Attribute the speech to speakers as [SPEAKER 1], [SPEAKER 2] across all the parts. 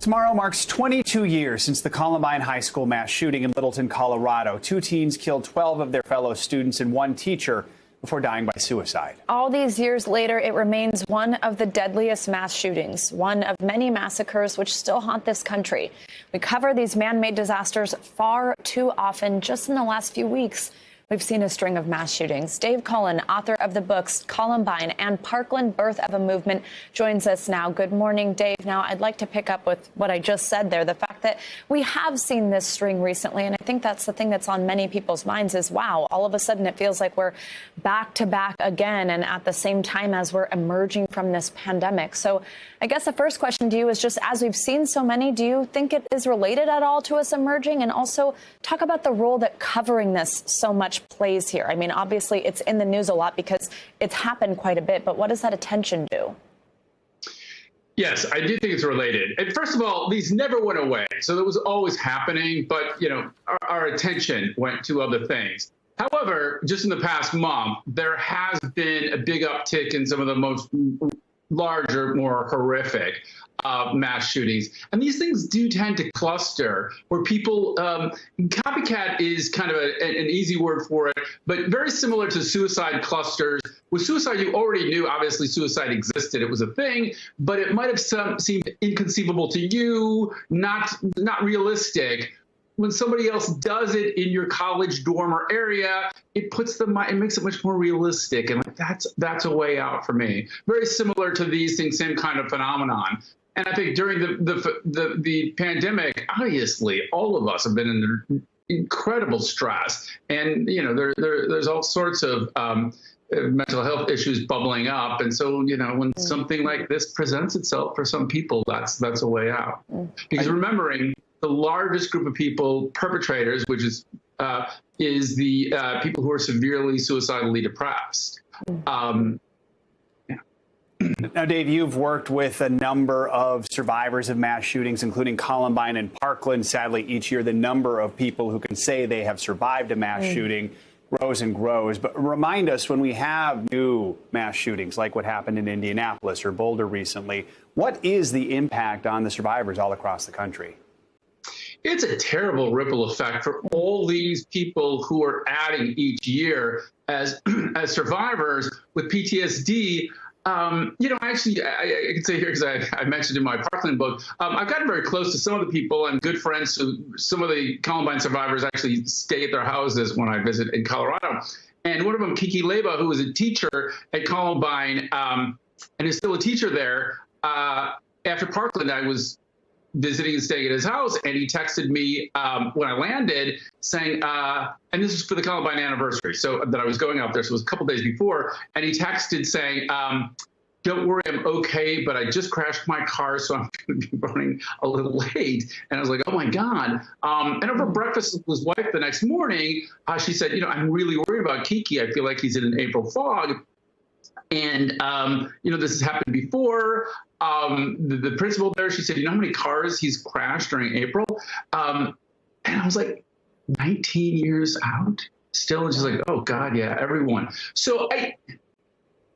[SPEAKER 1] Tomorrow marks 22 years since the Columbine High School mass shooting in Littleton, Colorado. 2 teens killed 12 of their fellow students and 1 teacher before dying by suicide.
[SPEAKER 2] All these years later, it remains one of the deadliest mass shootings, one of many massacres which still haunt this country. We cover these man-made disasters far too often. Just in the last few weeks, we've seen a string of mass shootings. Dave Cullen, author of the books Columbine and Parkland, Birth of a Movement, joins us now. Good morning, Dave. Now, I'd like to pick up with what I just said there, the fact that we have seen this string recently, and I think that's the thing that's on many people's minds is, wow, all of a sudden it feels like we're back to back again, and at the same time as we're emerging from this pandemic. So I guess the first question to you is just, as we've seen so many, do you think it is related at all to us emerging? And also talk about the role that covering this so much plays here. I mean, obviously, it's in the news a lot because it's happened quite a bit, but what does that attention do?
[SPEAKER 3] Yes, I do think it's related. And first of all, these never went away. So it was always happening, but, you know, our attention went to other things. However, just in the past month, there has been a big uptick in some of the most larger, more horrific mass shootings. And these things do tend to cluster where people, copycat is kind of an easy word for it, but very similar to suicide clusters. With suicide, you already knew, obviously, suicide existed. It was a thing, but it might have seemed inconceivable to you, not realistic. When somebody else does it in your college dorm or area, it makes it much more realistic. And that's a way out for me. Very similar to these things, same kind of phenomenon. And I think during the pandemic, obviously, all of us have been in incredible stress. And, you know, there's all sorts of mental health issues bubbling up. And so, you know, when something like this presents itself for some people, that's a way out. Because remembering the largest group of people, perpetrators, which is the people who are severely suicidally depressed.
[SPEAKER 1] Now, Dave, you've worked with a number of survivors of mass shootings, including Columbine and Parkland. Sadly, each year, the number of people who can say they have survived a mass shooting grows and grows. But remind us, when we have new mass shootings, like what happened in Indianapolis or Boulder recently, what is the impact on the survivors all across the country?
[SPEAKER 3] It's a terrible ripple effect for all these people who are adding each year as survivors with PTSD. You know, actually, I can say here, because I mentioned in my Parkland book, I've gotten very close to some of the people and good friends who, some of the Columbine survivors actually stay at their houses when I visit in Colorado. And one of them, Kiki Leba, who was a teacher at Columbine and is still a teacher there. After Parkland, I was visiting and staying at his house, and he texted me when I landed saying, and this is for the Columbine anniversary, so that I was going out there, so it was a couple days before, and he texted saying, don't worry, I'm okay, but I just crashed my car, so I'm going to be running a little late. And I was like, oh my God. And over breakfast with his wife the next morning, she said, you know, I'm really worried about Kiki. I feel like he's in an April fog. And, you know, this has happened before. The principal there, she said, you know how many cars he's crashed during April? And I was like, 19 years out still? And she's like, oh God, yeah, everyone. So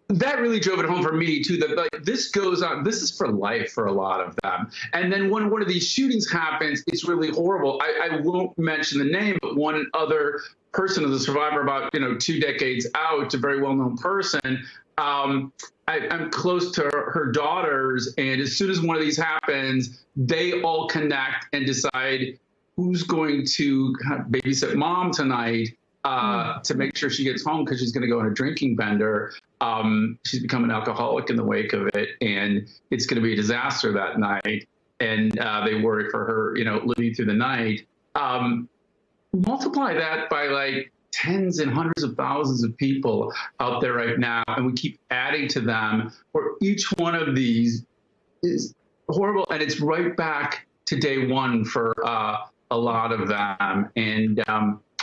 [SPEAKER 3] that really drove it home for me too, that like this goes on, this is for life for a lot of them. And then when one of these shootings happens, it's really horrible. I won't mention the name, but one other person is a survivor about, you know, 2 decades out, a very well-known person. I'm close to her daughters, and as soon as one of these happens, they all connect and decide who's going to babysit mom tonight to make sure she gets home, because she's going to go on a drinking bender. She's become an alcoholic in the wake of it, and it's going to be a disaster that night. And they worry for her, you know, living through the night. Multiply that by like tens and hundreds of thousands of people out there right now, and we keep adding to them, where each one of these is horrible, and it's right back to day one for a lot of them. And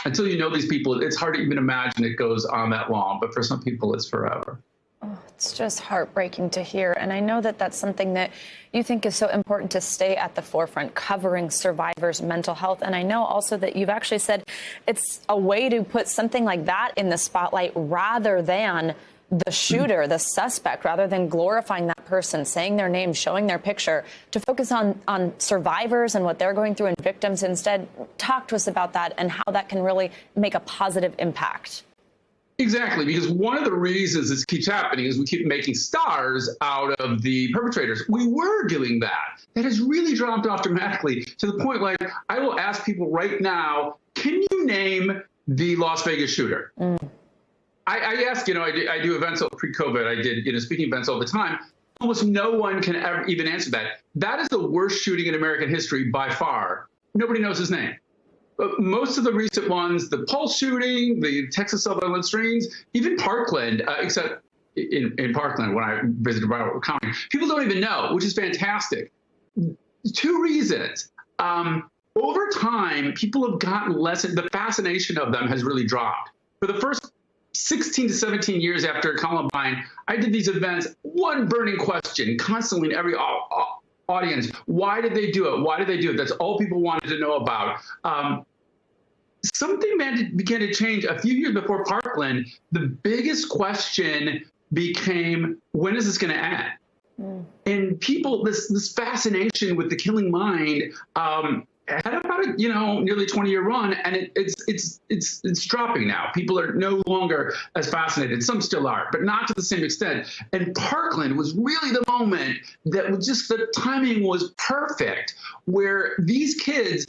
[SPEAKER 3] until you know these people, it's hard to even imagine it goes on that long, but for some people it's forever.
[SPEAKER 2] Oh, it's just heartbreaking to hear. And I know that that's something that you think is so important to stay at the forefront, covering survivors' mental health. And I know also that you've actually said it's a way to put something like that in the spotlight rather than the shooter, the suspect, rather than glorifying that person, saying their name, showing their picture, to focus on survivors and what they're going through and victims. Instead, talk to us about that and how that can really make a positive impact.
[SPEAKER 3] Exactly, because one of the reasons this keeps happening is we keep making stars out of the perpetrators. We were doing that. That has really dropped off dramatically to the point, like, I will ask people right now, can you name the Las Vegas shooter? I ask, I do events pre-COVID. I did, speaking events all the time. Almost no one can ever even answer that. That is the worst shooting in American history by far. Nobody knows his name. But most of the recent ones, the Pulse shooting, the Texas Sutherland Springs, even Parkland, except in Parkland when I visited Broward County, people don't even know, which is fantastic. Two reasons. Over time, people have gotten less, the fascination of them has really dropped. For the first 16 to 17 years after Columbine, I did these events, one burning question constantly in every audience. Why did they do it? Why did they do it? That's all people wanted to know about. Something began to change a few years before Parkland. The biggest question became, when is this going to end? And people, this fascination with the killing mind had about a nearly 20-year run, and it's dropping now. People are no longer as fascinated. Some still are, but not to the same extent. And Parkland was really the moment that was just, the timing was perfect, where these kids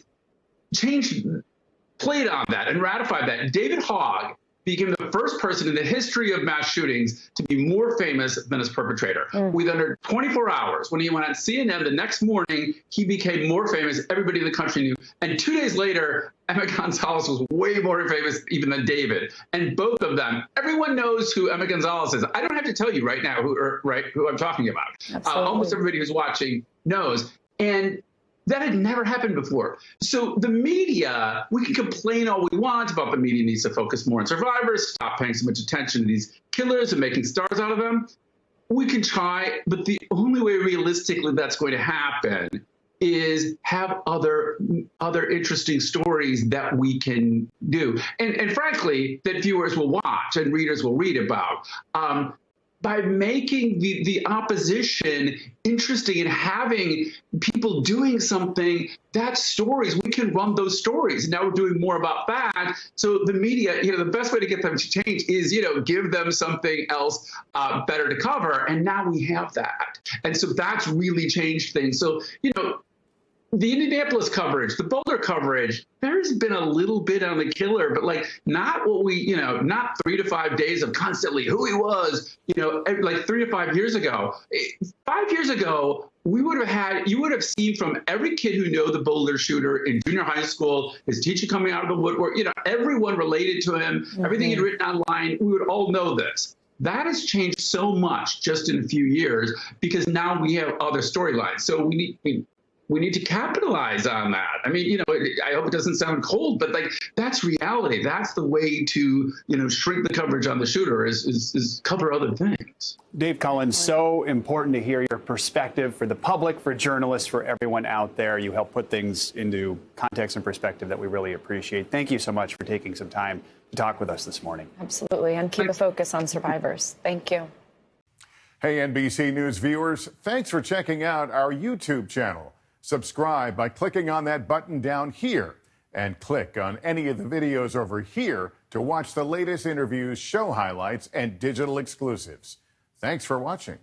[SPEAKER 3] played on that and ratified that. David Hogg became the first person in the history of mass shootings to be more famous than his perpetrator. With under 24 hours, when he went on CNN the next morning, he became more famous. Everybody in the country knew. And 2 days later, Emmett Gonzalez was way more famous even than David. And both of them, everyone knows who Emmett Gonzalez is. I don't have to tell you right now who I'm talking about. Almost everybody who's watching knows. And that had never happened before. So the media, we can complain all we want about the media needs to focus more on survivors, stop paying so much attention to these killers and making stars out of them. We can try, but the only way realistically that's going to happen is have other interesting stories that we can do. And frankly, that viewers will watch and readers will read about. By making the opposition interesting and having people doing something, that's stories. We can run those stories. Now we're doing more about that. So the media, the best way to get them to change is, give them something else better to cover. And now we have that. And so that's really changed things. So, the Indianapolis coverage, the Boulder coverage, there's been a little bit on the killer, but not what we, not 3 to 5 days of constantly who he was, like 3 to 5 years ago. 5 years ago, you would have seen from every kid who knew the Boulder shooter in junior high school, his teacher coming out of the woodwork, everyone related to him, everything he'd written online, we would all know this. That has changed so much just in a few years because now we have other storylines. So we need to capitalize on that. I mean, I hope it doesn't sound cold, but that's reality. That's the way to, shrink the coverage on the shooter is cover other things.
[SPEAKER 1] Dave Cullen, so important to hear your perspective for the public, for journalists, for everyone out there. You help put things into context and perspective that we really appreciate. Thank you so much for taking some time to talk with us this morning.
[SPEAKER 2] Absolutely. And keep a focus on survivors. Thank you.
[SPEAKER 4] Hey, NBC News viewers, thanks for checking out our YouTube channel. Subscribe by clicking on that button down here and click on any of the videos over here to watch the latest interviews, show highlights, and digital exclusives. Thanks for watching.